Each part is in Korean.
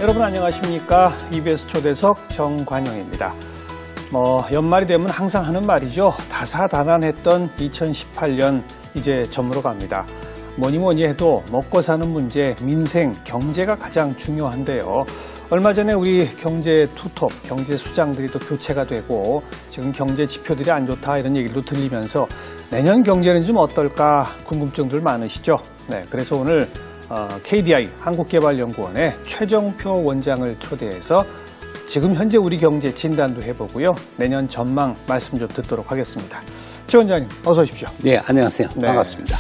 여러분 안녕하십니까? EBS 초대석 정관영입니다. 연말이 되면 항상 하는 말이죠. 다사다난했던 2018년 이제 저물어 갑니다. 뭐니 해도 먹고 사는 문제, 민생, 경제가 가장 중요한데요. 얼마 전에 우리 경제 투톱, 경제 수장들이 또 교체가 되고 지금 경제 지표들이 안 좋다 이런 얘기도 들리면서 내년 경제는 좀 어떨까 궁금증들 많으시죠? 네, 그래서 오늘 KDI 한국개발연구원의 최정표 원장을 초대해서 지금 현재 우리 경제 진단도 해보고요. 내년 전망 말씀 좀 듣도록 하겠습니다. 최 원장님 어서 오십시오. 네, 안녕하세요. 네. 반갑습니다.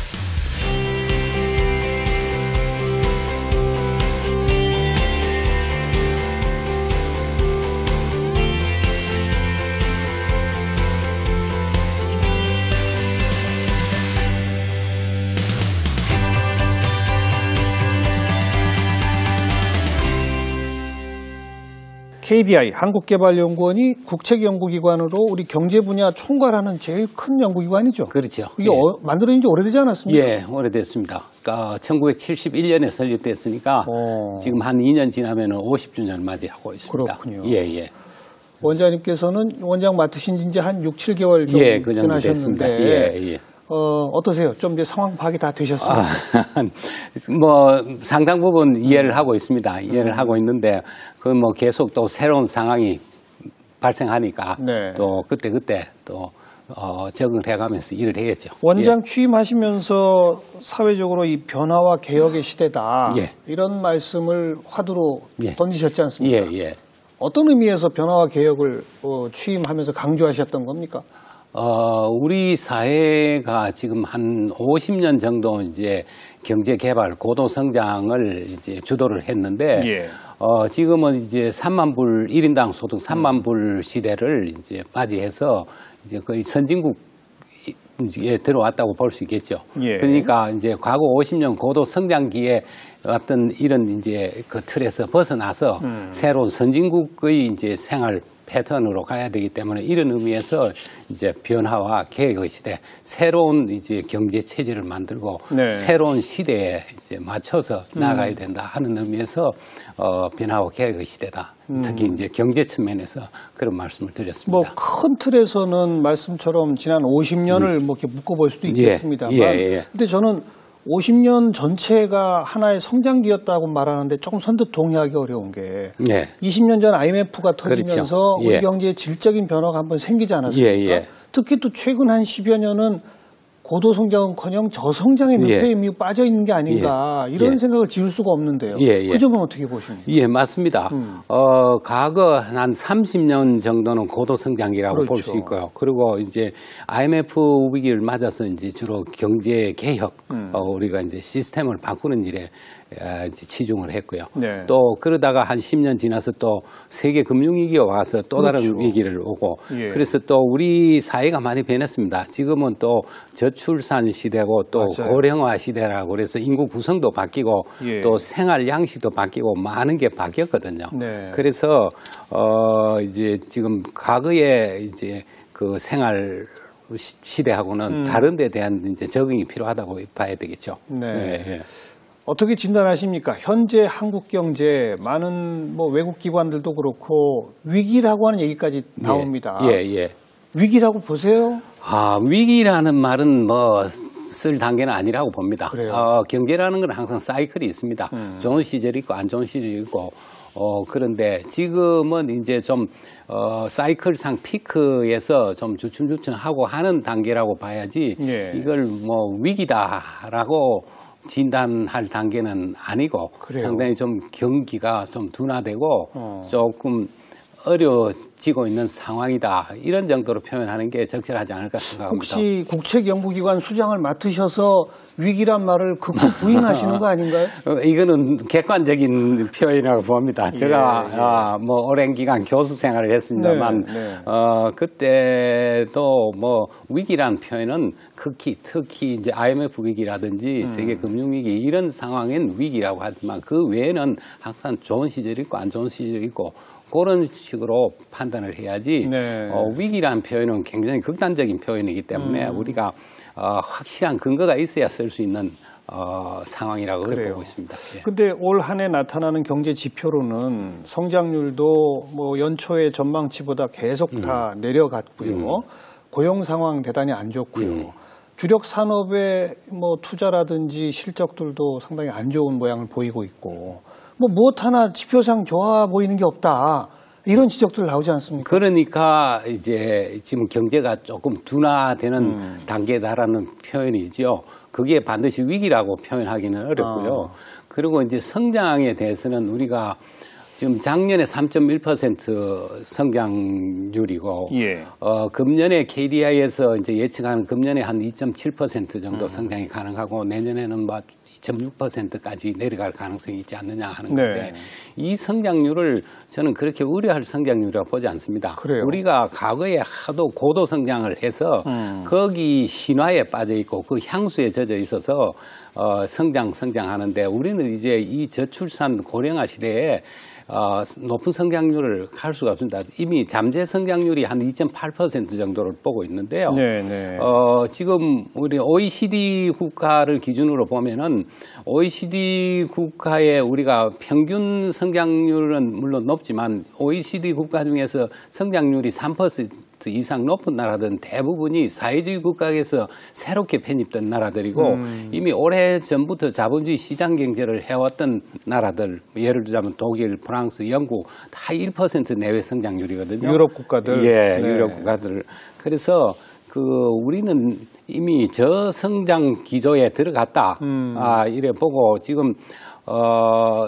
KDI 한국개발연구원이 국책연구기관으로 우리 경제 분야 총괄하는 제일 큰 연구기관이죠. 그렇죠. 이게 예. 만들어진 지 오래되지 않았습니까? 예, 오래됐습니다. 그러니까 1971년에 설립됐으니까 지금 한 2년 지나면 50주년 맞이하고 있습니다. 그렇군요. 예, 예. 원장님께서는 원장 맡으신 지 이제 한 6, 7개월 정도 예, 그 정도 됐습니다. 예, 예. 어떠세요? 좀 이제 상황 파악이 다 되셨습니까? 상당 부분 이해를 하고 있습니다. 이해를 하고 있는데, 계속 또 새로운 상황이 발생하니까, 네. 또 그때 또, 적응을 해가면서 일을 해야죠. 원장 취임하시면서 사회적으로 이 변화와 개혁의 시대다. 예. 이런 말씀을 화두로 예. 던지셨지 않습니까? 예, 예. 어떤 의미에서 변화와 개혁을 취임하면서 강조하셨던 겁니까? 우리 사회가 지금 한 50년 정도 이제 경제 개발, 고도 성장을 이제 주도를 했는데, 예. 지금은 이제 3만 불, 1인당 소득 3만 불 시대를 이제 맞이해서 이제 거의 선진국에 들어왔다고 볼 수 있겠죠. 예. 그러니까 이제 과거 50년 고도 성장기에 어떤 이런 이제 그 틀에서 벗어나서 새로운 선진국의 이제 생활 패턴으로 가야 되기 때문에 이런 의미에서 이제 변화와 개혁의 시대, 새로운 이제 경제 체제를 만들고 네. 새로운 시대에 이제 맞춰서 나가야 된다 하는 의미에서 변화와 개혁의 시대다. 특히 이제 경제 측면에서 그런 말씀을 드렸습니다. 큰 틀에서는 말씀처럼 지난 50년을 이렇게 묶어볼 수도 있겠습니다만, 근데 저는 50년 전체가 하나의 성장기였다고 말하는데 조금 선뜻 동의하기 어려운 게 20년 전 IMF가 터지면서 그렇죠. 우리 경제에 질적인 변화가 한번 생기지 않았습니까? 특히 또 최근 한 10여 년은 고도 성장은커녕 저성장의 늪에 이미 빠져 있는 게 아닌가 이런 생각을 지울 수가 없는데요. 그 점은 어떻게 보십니까? 예, 맞습니다. 과거 한 30년 정도는 고도 성장이라고 볼 수 있고요. 그리고 이제 IMF 위기를 맞아서 이제 주로 경제 개혁, 우리가 이제 시스템을 바꾸는 일에 이제 치중을 했고요. 네. 또 그러다가 한 10년 지나서 또 세계 금융위기가 와서 또 다른 위기를 오고 그래서 또 우리 사회가 많이 변했습니다. 지금은 또 저출산 시대고 또 고령화 시대라고 그래서 인구 구성도 바뀌고 또 생활 양식도 바뀌고 많은 게 바뀌었거든요. 네. 그래서 이제 지금 과거에 이제 그 생활 시대하고는 다른 데 대한 이제 적응이 필요하다고 봐야 되겠죠. 네. 어떻게 진단하십니까? 현재 한국 경제 많은 외국 기관들도 그렇고 위기라고 하는 얘기까지 나옵니다. 위기라고 보세요? 위기라는 말은 쓸 단계는 아니라고 봅니다. 그래요? 경제라는 건 항상 사이클이 있습니다. 좋은 시절이 있고 안 좋은 시절이 있고 그런데 지금은 이제 좀 사이클상 피크에서 좀 주춤주춤하고 하는 단계라고 봐야지 이걸 위기다라고 진단할 단계는 아니고 상당히 좀 경기가 좀 둔화되고 조금 어려워지고 있는 상황이다. 이런 정도로 표현하는 게 적절하지 않을까 생각합니다. 혹시 국책연구기관 수장을 맡으셔서 위기란 말을 극구 부인하시는 거 아닌가요? 이거는 객관적인 표현이라고 봅니다. 제가 오랜 기간 교수 생활을 했습니다만 그때도 위기란 표현은 특히 이제 IMF 위기라든지 세계 금융 위기 이런 상황엔 위기라고 하지만 그 외에는 항상 좋은 시절이 있고 안 좋은 시절이 있고 그런 식으로 판단을 해야지 위기라는 표현은 굉장히 극단적인 표현이기 때문에 우리가 확실한 근거가 있어야 쓸 수 있는 상황이라고 그래요. 보고 있습니다. 예. 근데 올 한 해 나타나는 경제 지표로는 성장률도 뭐 연초의 전망치보다 계속 다 내려갔고요. 고용 상황 대단히 안 좋고요. 주력 산업의 뭐 투자라든지 실적들도 상당히 안 좋은 모양을 보이고 있고, 뭐 무엇 하나 지표상 좋아 보이는 게 없다. 이런 지적들 나오지 않습니까? 그러니까 이제 지금 경제가 조금 둔화되는 단계다라는 표현이죠. 그게 반드시 위기라고 표현하기는 어렵고요. 그리고 이제 성장에 대해서는 우리가 지금 작년에 3.1% 성장률이고, 예. 금년에 KDI에서 이제 예측하는 금년에 한 2.7% 정도 성장이 가능하고 내년에는 뭐 2.6%까지 내려갈 가능성이 있지 않느냐 하는 건데, 이 성장률을 저는 그렇게 우려할 성장률이라고 보지 않습니다. 그래요? 우리가 과거에 하도 고도 성장을 해서 거기 신화에 빠져 있고 그 향수에 젖어 있어서 성장하는데, 우리는 이제 이 저출산 고령화 시대에 높은 성장률을 갈 수가 없습니다. 이미 잠재 성장률이 한 2.8% 정도를 보고 있는데요. 지금 우리 OECD 국가를 기준으로 보면은 OECD 국가의 우리가 평균 성장률은 물론 높지만 OECD 국가 중에서 성장률이 3% 이상 높은 나라들은 대부분이 사회주의 국가에서 새롭게 편입된 나라들이고 이미 오래전부터 자본주의 시장 경제를 해왔던 나라들, 예를 들자면 독일, 프랑스, 영국 다 1% 내외 성장률이거든요. 유럽 국가들. 예, 유럽 국가들. 그래서 우리는 이미 저성장 기조에 들어갔다. 이래 보고 지금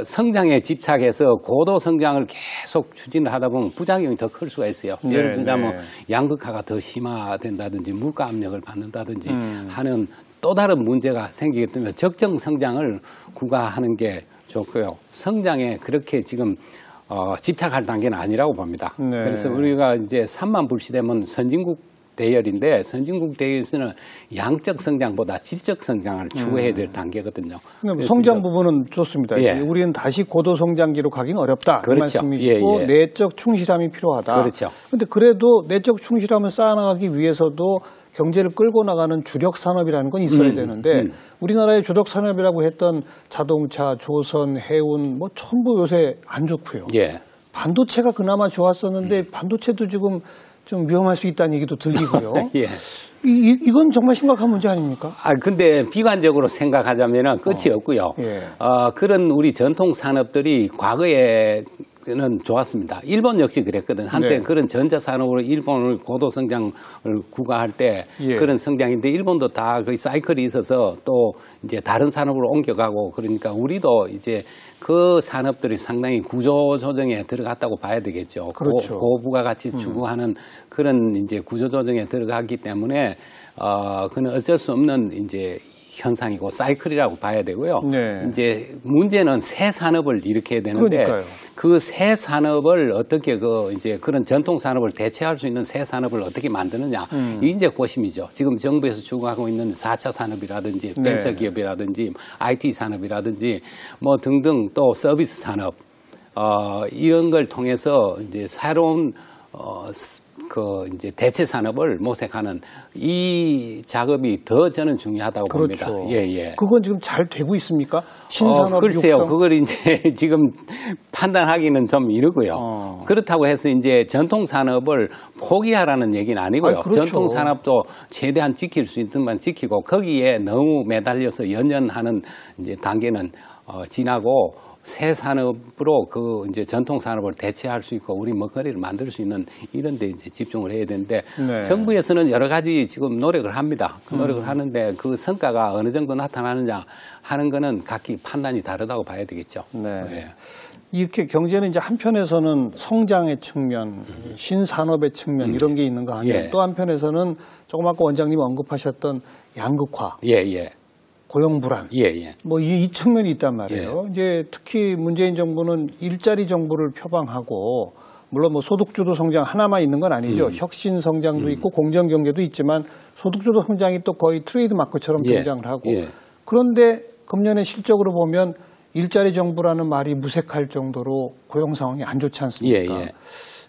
성장에 집착해서 고도 성장을 계속 추진을 하다 보면 부작용이 더 클 수가 있어요. 예를 들자면 양극화가 더 심화된다든지 물가 압력을 받는다든지 하는 또 다른 문제가 생기기 때문에 적정 성장을 구가하는 게 좋고요. 성장에 그렇게 지금 집착할 단계는 아니라고 봅니다. 그래서 우리가 이제 3만 불시되면 선진국 대열인데, 선진국 대열에서는 양적 성장보다 질적 성장을 추구해야 될 단계거든요. 성장 부분은 좋습니다. 예. 우리는 다시 고도 성장기로 가기는 어렵다. 그 그렇죠. 말씀이시고, 내적 충실함이 필요하다. 그렇죠. 그런데 그래도 내적 충실함을 쌓아나가기 위해서도 경제를 끌고 나가는 주력 산업이라는 건 있어야 되는데, 우리나라의 주력 산업이라고 했던 자동차, 조선, 해운 뭐 전부 요새 안 좋고요. 반도체가 그나마 좋았었는데 반도체도 지금 좀 위험할 수 있다는 얘기도 들리고요. 이건 정말 심각한 문제 아닙니까? 근데 비관적으로 생각하자면 끝이 없고요. 그런 우리 전통 산업들이 과거에는 좋았습니다. 일본 역시 그랬거든. 한때 그런 전자산업으로 일본을 고도 성장을 구가할 때 그런 성장인데, 일본도 다 거의 사이클이 있어서 또 이제 다른 산업으로 옮겨가고, 그러니까 우리도 이제 그 산업들이 상당히 구조 조정에 들어갔다고 봐야 되겠죠. 그렇죠. 고부가가치 추구하는 그런 이제 구조 조정에 들어갔기 때문에 그는 어쩔 수 없는 이제 현상이고 사이클이라고 봐야 되고요. 이제 문제는 새 산업을 일으켜야 되는데, 그 새 산업을 어떻게 이제 그런 전통 산업을 대체할 수 있는 새 산업을 어떻게 만드느냐, 이 이제 고심이죠. 지금 정부에서 추구하고 있는 4차 산업이라든지 벤처 기업이라든지 IT 산업이라든지 뭐 등등, 또 서비스 산업 이런 걸 통해서 이제 새로운 이제 대체 산업을 모색하는 이 작업이 더 저는 중요하다고 봅니다. 그건 지금 잘 되고 있습니까? 신산업 글쎄요, 그걸 이제 지금 판단하기는 좀 이르고요. 그렇다고 해서 이제 전통 산업을 포기하라는 얘기는 아니고요. 전통 산업도 최대한 지킬 수 있는 만 지키고, 거기에 너무 매달려서 연연하는 이제 단계는 지나고, 새 산업으로 이제 전통 산업을 대체할 수 있고 우리 먹거리를 만들 수 있는 이런 데 이제 집중을 해야 되는데, 정부에서는 여러 가지 지금 노력을 합니다. 그 노력을 하는데 그 성과가 어느 정도 나타나느냐 하는 거는 각기 판단이 다르다고 봐야 되겠죠. 이렇게 경제는 이제 한편에서는 성장의 측면, 신산업의 측면 이런 게 있는가 하면, 또 한편에서는 조금 아까 원장님 언급하셨던 양극화. 고용 불안, 뭐 이 측면이 있단 말이에요. 이제 특히 문재인 정부는 일자리 정부를 표방하고, 물론 뭐 소득주도 성장 하나만 있는 건 아니죠. 혁신 성장도 있고 공정 경제도 있지만, 소득주도 성장이 또 거의 트레이드 마크처럼 등장을 하고, 그런데 금년의 실적으로 보면 일자리 정부라는 말이 무색할 정도로 고용 상황이 안 좋지 않습니까?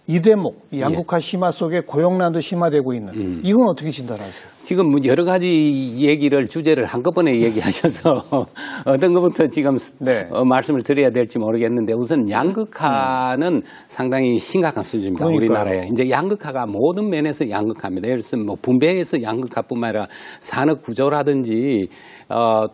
이 대목, 이 양극화 심화 속에 고용난도 심화되고 있는 이건 어떻게 진단하세요? 지금 뭐 여러 가지 얘기를 주제를 한꺼번에 얘기하셔서 어떤 것부터 지금 네. 말씀을 드려야 될지 모르겠는데 우선 양극화는 상당히 심각한 수준입니다. 그러니까요. 우리나라에 이제 양극화가 모든 면에서 양극화입니다. 예를 들어서 뭐 분배에서 양극화뿐만 아니라 산업 구조라든지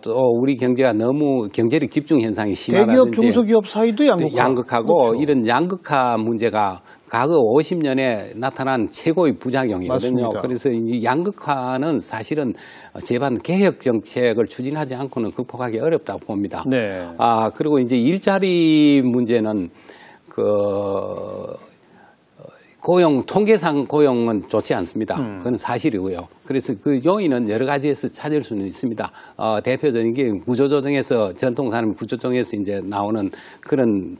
또 우리 경제가 너무 경제력 집중 현상이 심하다든지 대기업 중소기업 사이도 양극화고 그렇죠. 이런 양극화 문제가 과거 50년에 나타난 최고의 부작용이거든요. 맞습니다. 그래서 이 양극화는 사실은 제반 개혁 정책을 추진하지 않고는 극복하기 어렵다고 봅니다. 네. 그리고 이제 일자리 문제는 통계상 고용은 좋지 않습니다. 그건 사실이고요. 그래서 그 요인은 여러 가지에서 찾을 수는 있습니다. 대표적인 게 구조조정에서 전통산업 구조조정에서 이제 나오는 그런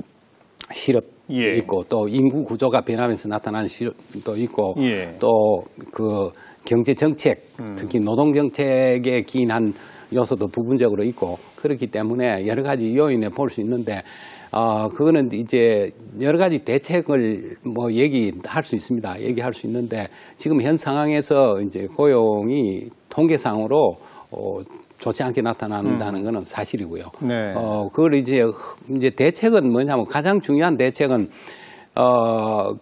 실업 예. 있고 또 인구 구조가 변하면서 나타나는 실업도 있고 예. 또 그 경제 정책 특히 노동 정책에 기인한 요소도 부분적으로 있고 그렇기 때문에 여러 가지 요인에 볼 수 있는데 그거는 이제 여러 가지 대책을 뭐 얘기할 수 있습니다. 얘기할 수 있는데 지금 현 상황에서 이제 고용이 통계상으로 좋지 않게 나타난다는 것은 사실이고요. 네. 그걸 이제 대책은 뭐냐면 가장 중요한 대책은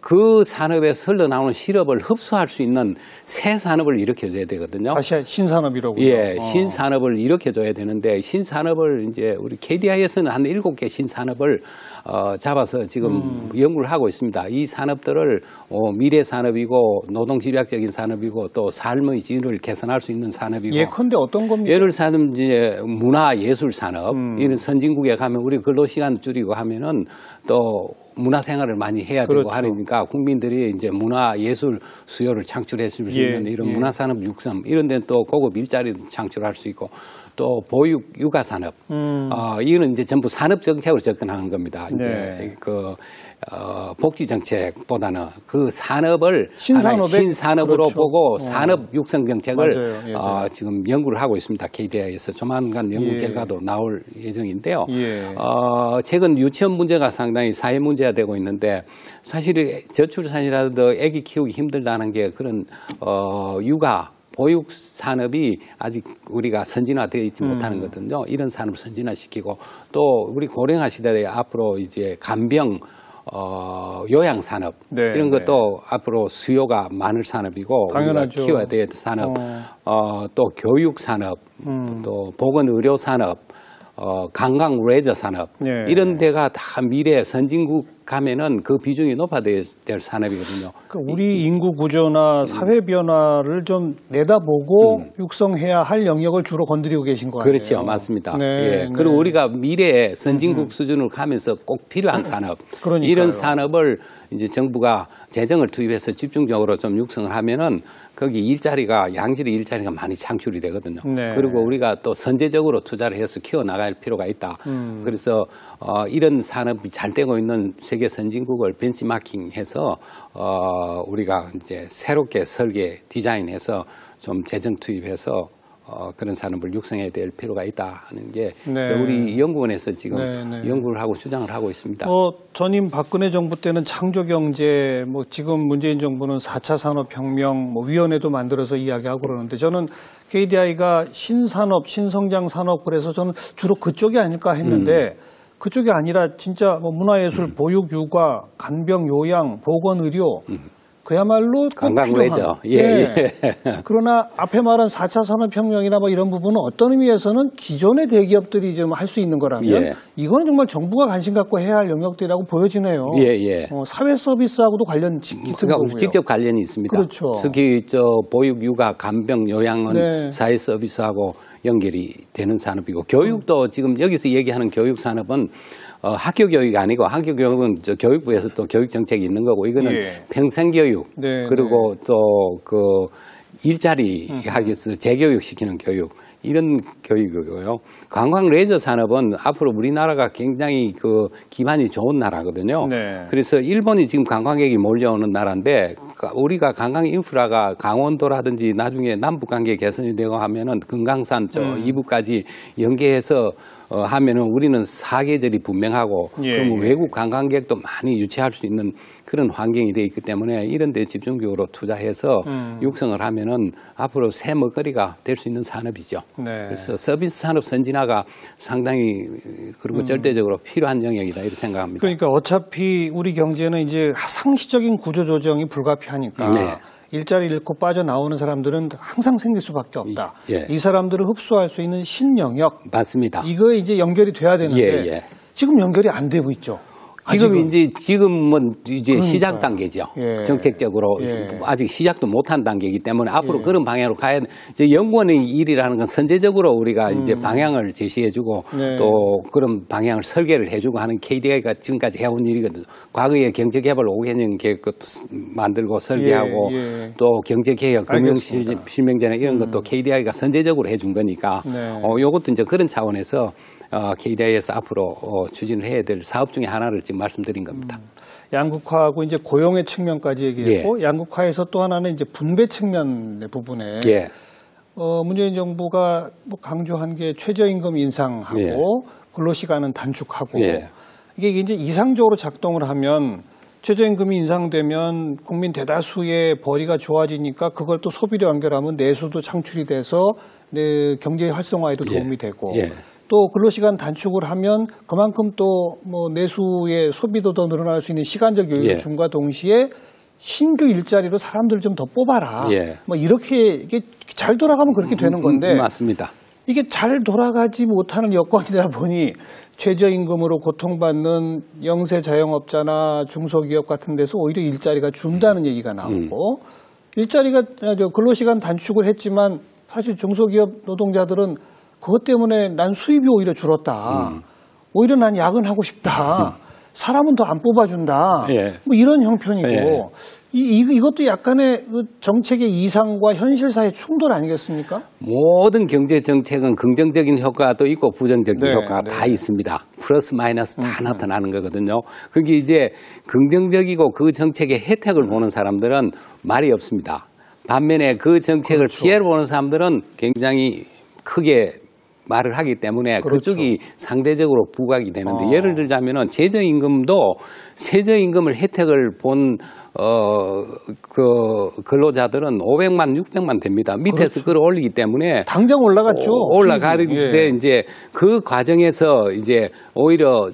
그 산업에서 흘러나오는 실업을 흡수할 수 있는 새 산업을 일으켜줘야 되거든요. 다시 신산업이라고요. 예, 신산업을 일으켜줘야 되는데 신산업을 이제 우리 KDI에서는 한 7개 신산업을 잡아서 지금 연구를 하고 있습니다. 이 산업들을 미래 산업이고 노동집약적인 산업이고 또 삶의 질을 개선할 수 있는 산업이고 예컨대 어떤 겁니까? 예를 들면 이제 문화예술 산업 이런 선진국에 가면 우리 근로시간 줄이고 하면은 또 문화생활을 많이 해야 되고 그렇죠. 하니까 국민들이 이제 문화예술 수요를 창출해 줄 수 있는 이런 문화산업 육성 이런 데는 또 고급 일자리도 창출할 수 있고 또 보육 육아 산업 이거는 이제 전부 산업 정책으로 접근하는 겁니다. 네. 이제 복지 정책보다는 그 산업을 신산업으로 그렇죠. 보고 산업 육성 정책을 맞아요. 지금 연구를 하고 있습니다. KDI에서 조만간 연구 결과도 나올 예정인데요. 최근 유치원 문제가 상당히 사회 문제가 되고 있는데 사실 저출산이라도 아기 키우기 힘들다는 게 그런 육아 보육 산업이 아직 우리가 선진화되어 있지 못하는 거거든요. 이런 산업을 선진화시키고 또 우리 고령화 시대에 앞으로 이제 간병 요양 산업 이런 것도 앞으로 수요가 많을 산업이고 당연하죠. 우리가 키워야 될 산업, 또 교육 산업, 또 보건 의료 산업, 관광 레저 산업 이런 데가 다 미래 선진국 가면은 그 비중이 높아져야 될 산업이거든요. 그러니까 우리 인구 구조나 사회 변화를 좀 내다보고 육성해야 할 영역을 주로 건드리고 계신 거 아니에요? 그렇죠, 맞습니다. 예. 그리고 우리가 미래에 선진국 수준으로 가면서 꼭 필요한 산업, 그러니까요. 이런 산업을 이제 정부가 재정을 투입해서 집중적으로 좀 육성을 하면은 거기 양질의 일자리가 많이 창출이 되거든요. 그리고 우리가 또 선제적으로 투자를 해서 키워나갈 필요가 있다. 그래서 이런 산업이 잘 되고 있는 세계 선진국을 벤치마킹해서 우리가 이제 새롭게 설계 디자인해서 좀 재정 투입해서 그런 산업을 육성해야 될 필요가 있다 하는 게 우리 연구원에서 지금 연구를 하고 주장을 하고 있습니다. 전임 박근혜 정부 때는 창조경제, 지금 문재인 정부는 4차 산업혁명 위원회도 만들어서 이야기하고 그러는데 저는 KDI가 신산업, 신성장 산업 그래서 저는 주로 그쪽이 아닐까 했는데 그쪽이 아니라 진짜 문화예술, 보육, 육아, 간병, 요양, 보건, 의료 그야말로 관광외죠. 그러나 앞에 말한 4차 산업혁명이나 이런 부분은 어떤 의미에서는 기존의 대기업들이 좀 할 수 있는 거라면 이거는 정말 정부가 관심 갖고 해야 할 영역들이라고 보여지네요. 사회 서비스하고도 관련 깊은 거고요. 직접 관련이 있습니다. 그렇죠. 특히 보육, 육아, 간병, 요양은 사회 서비스하고 연결이 되는 산업이고 교육도 지금 여기서 얘기하는 교육 산업은 학교 교육이 아니고 학교 교육은 교육부에서 또 교육 정책이 있는 거고 이거는 평생 교육 그리고 또 그 일자리 학교에서 재교육 시키는 교육 이런 교육이고요. 관광 레저 산업은 앞으로 우리나라가 굉장히 기반이 좋은 나라거든요. 그래서 일본이 지금 관광객이 몰려오는 나라인데 우리가 관광 인프라가 강원도라든지 나중에 남북 관계 개선이 되고 하면은 금강산 이북까지 연계해서 하면은 우리는 사계절이 분명하고 그러면 외국 관광객도 많이 유치할 수 있는 그런 환경이 돼 있기 때문에 이런 데 집중적으로 투자해서 육성을 하면은 앞으로 새 먹거리가 될 수 있는 산업이죠. 네. 그래서 서비스 산업 선진화가 상당히 그리고 절대적으로 필요한 영역이다 이렇게 생각합니다. 그러니까 어차피 우리 경제는 이제 상시적인 구조 조정이 불가피하니까 네. 일자리 잃고 빠져나오는 사람들은 항상 생길 수밖에 없다. 예. 이 사람들을 흡수할 수 있는 신영역. 맞습니다. 이거에 이제 연결이 돼야 되는데 예. 지금 연결이 안 되고 있죠. 지금은 이제 시작 단계죠. 예. 정책적으로 예. 아직 시작도 못한 단계이기 때문에 앞으로 그런 방향으로 가야 돼. 이제 연구원의 일이라는 건 선제적으로 우리가 이제 방향을 제시해주고 네. 또 그런 방향을 설계를 해주고 하는 KDI가 지금까지 해온 일이거든요. 과거에 경제개발 5개년 계획도 만들고 설계하고 예. 또 경제개혁, 금융실명제나 이런 것도 KDI가 선제적으로 해준 거니까 네. 이것도 이제 그런 차원에서 KDI에서 앞으로 추진을 해야 될 사업 중에 하나를 지금 말씀드린 겁니다. 양극화하고 이제 고용의 측면까지 얘기했고 양극화에서 또 하나는 이제 분배 측면의 부분에 예. 문재인 정부가 뭐 강조한 게 최저임금 인상하고 근로시간은 단축하고 이게 이제 이상적으로 작동을 하면 최저임금이 인상되면 국민 대다수의 벌이가 좋아지니까 그걸 또 소비로 연결하면 내수도 창출이 돼서 경제 활성화에도 도움이 되고 또 근로시간 단축을 하면 그만큼 또 뭐 내수의 소비도 더 늘어날 수 있는 시간적 여유를 줌과 동시에 신규 일자리로 사람들 좀 더 뽑아라. 뭐 이렇게 이게 잘 돌아가면 그렇게 되는 건데 맞습니다. 이게 잘 돌아가지 못하는 여건이다 보니 최저임금으로 고통받는 영세 자영업자나 중소기업 같은 데서 오히려 일자리가 준다는 얘기가 나오고 일자리가 근로시간 단축을 했지만 사실 중소기업 노동자들은 그것 때문에 난 수입이 오히려 줄었다. 오히려 난 야근하고 싶다. 사람은 더 안 뽑아준다. 뭐 이런 형편이고 이것도 약간의 그 정책의 이상과 현실사의 충돌 아니겠습니까? 모든 경제 정책은 긍정적인 효과도 있고 부정적인 효과가 다 있습니다. 플러스 마이너스 다 나타나는 거거든요. 그게 이제 긍정적이고 그 정책의 혜택을 보는 사람들은 말이 없습니다. 반면에 그 정책을 피해를 보는 사람들은 굉장히 크게 말을 하기 때문에 그쪽이 상대적으로 부각이 되는데 예를 들자면은 최저임금도 최저임금을 혜택을 본 그 근로자들은 500만, 600만 됩니다. 밑에서 끌어올리기 때문에 당장 올라갔죠. 올라가는데 이제 그 과정에서 이제 오히려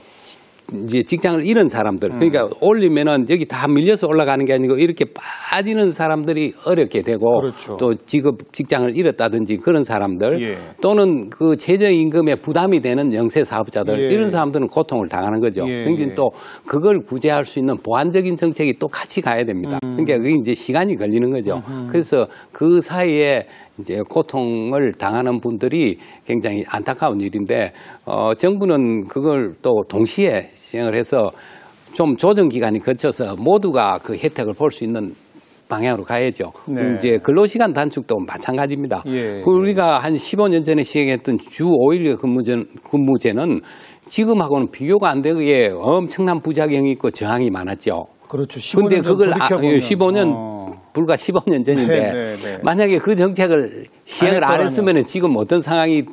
이제 직장을 잃은 사람들, 그러니까 올리면은 여기 다 밀려서 올라가는 게 아니고 이렇게 빠지는 사람들이 어렵게 되고 또 직장을 잃었다든지 그런 사람들 또는 그 최저임금에 부담이 되는 영세 사업자들 이런 사람들은 고통을 당하는 거죠. 그러니까 또 그걸 구제할 수 있는 보완적인 정책이 또 같이 가야 됩니다. 그러니까 그게 이제 시간이 걸리는 거죠. 그래서 그 사이에 이제 고통을 당하는 분들이 굉장히 안타까운 일인데 정부는 그걸 또 동시에 시행을 해서 좀 조정 기간이 거쳐서 모두가 그 혜택을 볼 수 있는 방향으로 가야죠. 이제 근로시간 단축도 마찬가지입니다. 우리가 한 15년 전에 시행했던 주 5일 근무제는 지금하고는 비교가 안 되게 엄청난 부작용이 있고 저항이 많았죠. 그렇죠. 근데 그걸 15년 불과 15년 전인데 만약에 그 정책을 시행을 안 했으면 지금 어떤 상황이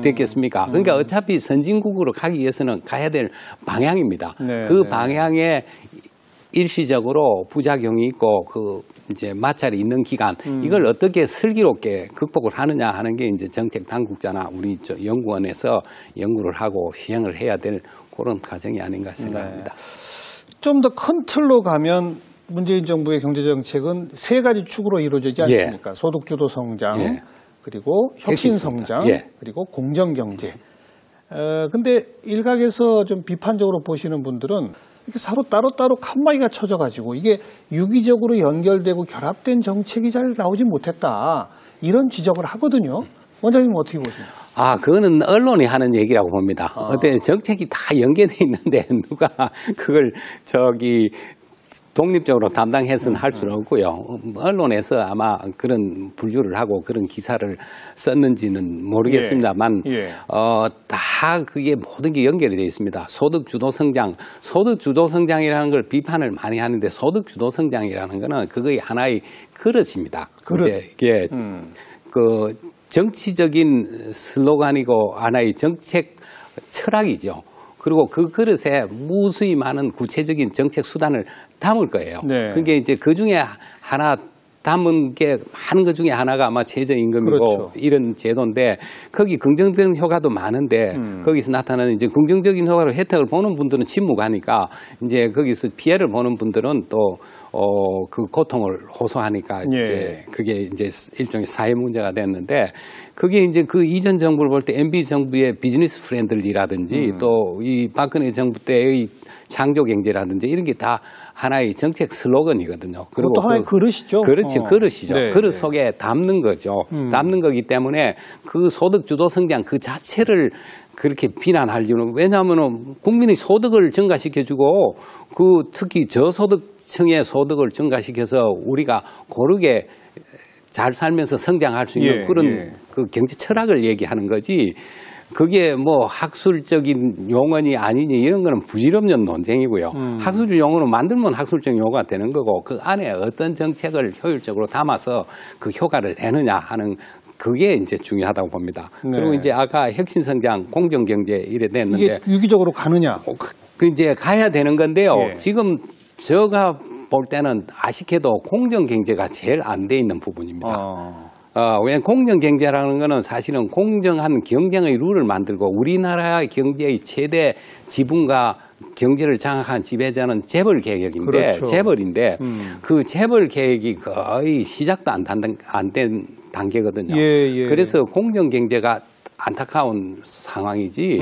됐겠습니까? 그러니까 어차피 선진국으로 가기 위해서는 가야 될 방향입니다. 그 방향에 일시적으로 부작용이 있고 그 이제 마찰이 있는 기간 이걸 어떻게 슬기롭게 극복을 하느냐 하는 게 이제 정책 당국자나 우리 연구원에서 연구를 하고 시행을 해야 될 그런 과정이 아닌가 생각합니다. 좀 더 큰 틀로 가면 문재인 정부의 경제정책은 세 가지 축으로 이루어지지 않습니까? 소득주도 성장, 그리고 혁신성장, 그리고 공정경제. 근데 일각에서 좀 비판적으로 보시는 분들은 이렇게 서로 따로따로 칸막이가 쳐져가지고 이게 유기적으로 연결되고 결합된 정책이 잘 나오지 못했다. 이런 지적을 하거든요. 원장님은 어떻게 보십니까? 그거는 언론이 하는 얘기라고 봅니다. 어때 정책이 다 연계돼 있는데 누가 그걸 독립적으로 담당해서는 할 수는 없고요. 언론에서 아마 그런 분류를 하고 그런 기사를 썼는지는 모르겠습니다만 다 그게 모든 게 연결이 되어 있습니다. 소득주도 성장이라는 걸 비판을 많이 하는데 소득주도 성장이라는 거는 그거의 하나의 그릇입니다. 그 정치적인 슬로건이고 하나의 정책 철학이죠. 그리고 그 그릇에 무수히 많은 구체적인 정책 수단을 담을 거예요. 네. 그게 이제 그 중에 하나 담은 게 많은 것 중에 하나가 아마 최저임금이고 그렇죠. 이런 제도인데 거기 긍정적인 효과도 많은데 거기서 나타나는 이제 긍정적인 효과를 혜택을 보는 분들은 침묵하니까 이제 거기서 피해를 보는 분들은 또 그 고통을 호소하니까 예. 이제 그게 이제 일종의 사회 문제가 됐는데 그게 이제 그 이전 정부를 볼 때 MB 정부의 비즈니스 프렌들리라든지 또 이 박근혜 정부 때의 창조 경제라든지 이런 게 다 하나의 정책 슬로건이거든요. 그리고 또 하나의 그릇이죠. 그렇지, 그릇이죠. 네, 그릇 네. 속에 담는 거죠. 담는 거기 때문에 그 소득 주도 성장 그 자체를 그렇게 비난할 이유는 왜냐하면 국민의 소득을 증가시켜주고 그 특히 저소득층의 소득을 증가시켜서 우리가 고르게 잘 살면서 성장할 수 있는 예, 그런 예. 그 경제 철학을 얘기하는 거지. 그게 뭐 학술적인 용언이 아니니 이런 거는 부질없는 논쟁이고요. 학술적 용어로 만들면 학술적 용어가 되는 거고 그 안에 어떤 정책을 효율적으로 담아서 그 효과를 내느냐 하는 그게 이제 중요하다고 봅니다. 네. 그리고 이제 아까 혁신성장, 공정경제 이래 됐는데 이게 유기적으로 가느냐? 그 이제 가야 되는 건데요. 예. 지금 제가 볼 때는 아쉽게도 공정경제가 제일 안 돼 있는 부분입니다. 왜냐하면 공정경제라는 거는 사실은 공정한 경쟁의 룰을 만들고 우리나라 경제의 최대 지분과 경제를 장악한 지배자는 재벌 개혁인데, 그렇죠. 재벌인데 그 재벌 개혁이 거의 시작도 안 된 단계거든요. 예. 그래서 공정경제가 안타까운 상황이지.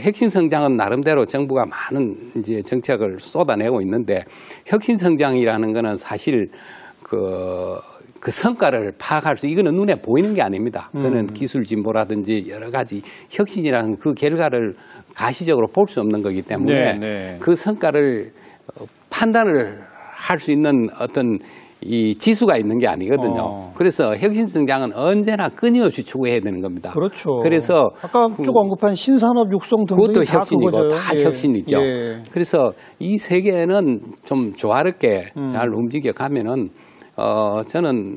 혁신 성장은 나름대로 정부가 많은 이제 정책을 쏟아내고 있는데 혁신 성장이라는 거는 사실 그 성과를 파악할 수, 이거는 눈에 보이는 게 아닙니다. 그거는 기술 진보라든지 여러 가지 혁신이라는 그 결과를 가시적으로 볼 수 없는 거기 때문에 네. 그 성과를 판단을 할 수 있는 어떤 이 지수가 있는 게 아니거든요. 그래서 혁신 성장은 언제나 끊임없이 추구해야 되는 겁니다. 그렇죠. 그래서 아까 쭉 언급한 신산업 육성 등등이 그것도 다 혁신이고 그거죠. 다 예. 혁신이죠. 예. 그래서 이 세계는 좀 조화롭게 잘 움직여 가면은 저는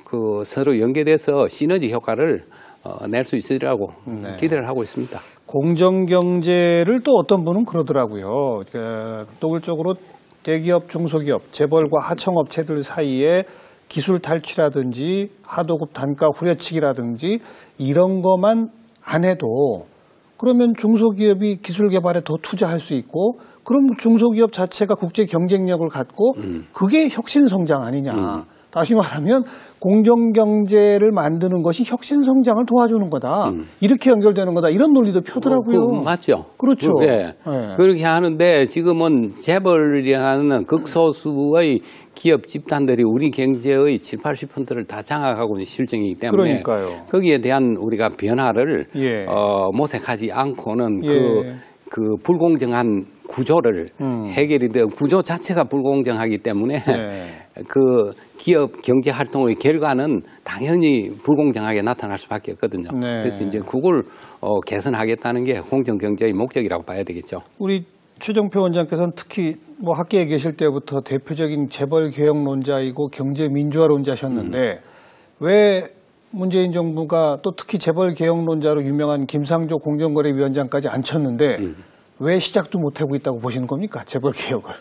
그 서로 연계돼서 시너지 효과를 낼 수 있으리라고 기대를 하고 있습니다. 공정경제를 또 어떤 분은 그러더라고요. 노골적으로 대기업, 중소기업, 재벌과 하청업체들 사이에 기술 탈취라든지 하도급 단가 후려치기라든지 이런 것만 안 해도 그러면 중소기업이 기술 개발에 더 투자할 수 있고 그럼 중소기업 자체가 국제 경쟁력을 갖고 그게 혁신성장 아니냐. 다시 말하면 공정경제를 만드는 것이 혁신성장을 도와주는 거다. 이렇게 연결되는 거다. 이런 논리도 펴더라고요. 맞죠. 그렇죠. 네. 그렇게 하는데 지금은 재벌이라는 극소수의 기업 집단들이 우리 경제의 7, 80%를 다 장악하고 있는 실정이기 때문에 그러니까요. 거기에 대한 우리가 변화를 예. 모색하지 않고는 예. 그 불공정한 구조를 해결이 되고 구조 자체가 불공정하기 때문에 그 기업 경제 활동의 결과는 당연히 불공정하게 나타날 수밖에 없거든요. 네. 그래서 이제 그걸 개선하겠다는 게 공정 경제의 목적이라고 봐야 되겠죠. 우리 최정표 원장께서는 특히 뭐 학계에 계실 때부터 대표적인 재벌 개혁론자이고 경제 민주화론자셨는데 왜 문재인 정부가 또 특히 재벌 개혁론자로 유명한 김상조 공정거래위원장까지 앉혔는데 왜 시작도 못하고 있다고 보시는 겁니까? 재벌 개혁을.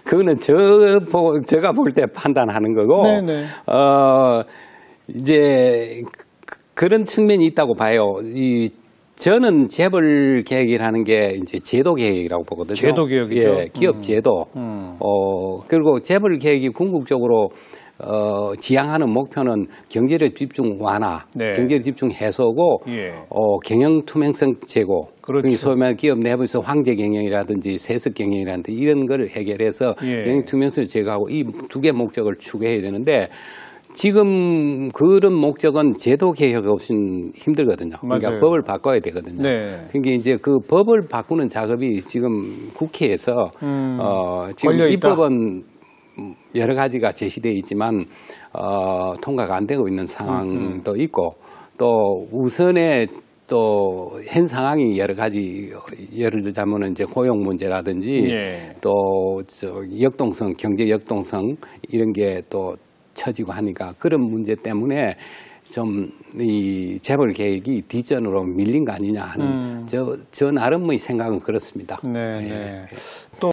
그거는 제가 볼 때 판단하는 거고, 네네. 이제 그런 측면이 있다고 봐요. 저는 재벌 개혁이라는 게 이제 제도 개혁이라고 보거든요. 제도 개혁이죠. 예, 기업 제도. 그리고 재벌 개혁이 궁극적으로 지향하는 목표는 경제력 집중 완화, 네. 경제력 집중 해소고, 예. 경영 투명성 제고, 그렇죠. 소위 말해 기업 내부에서 황제 경영이라든지 세습 경영이라든지 이런 걸 해결해서 예. 경영 투명성을 제거하고 이 두 개 목적을 추구해야 되는데 지금 그런 목적은 제도 개혁 없이는 힘들거든요. 그러니까 맞아요. 법을 바꿔야 되거든요. 네. 그러니까 이제 그 법을 바꾸는 작업이 지금 국회에서 지금 걸려있다. 입법은 여러 가지가 제시되어 있지만 통과가 안 되고 있는 상황도 있고 또 우선에 또 현 상황이 여러 가지 예를 들자면은 이제 고용 문제라든지 예. 또 역동성 경제 역동성 이런 게 또 처지고 하니까 그런 문제 때문에 좀 이 재벌 계획이 뒷전으로 밀린 거 아니냐 하는 저 나름의 생각은 그렇습니다. 네. 네. 또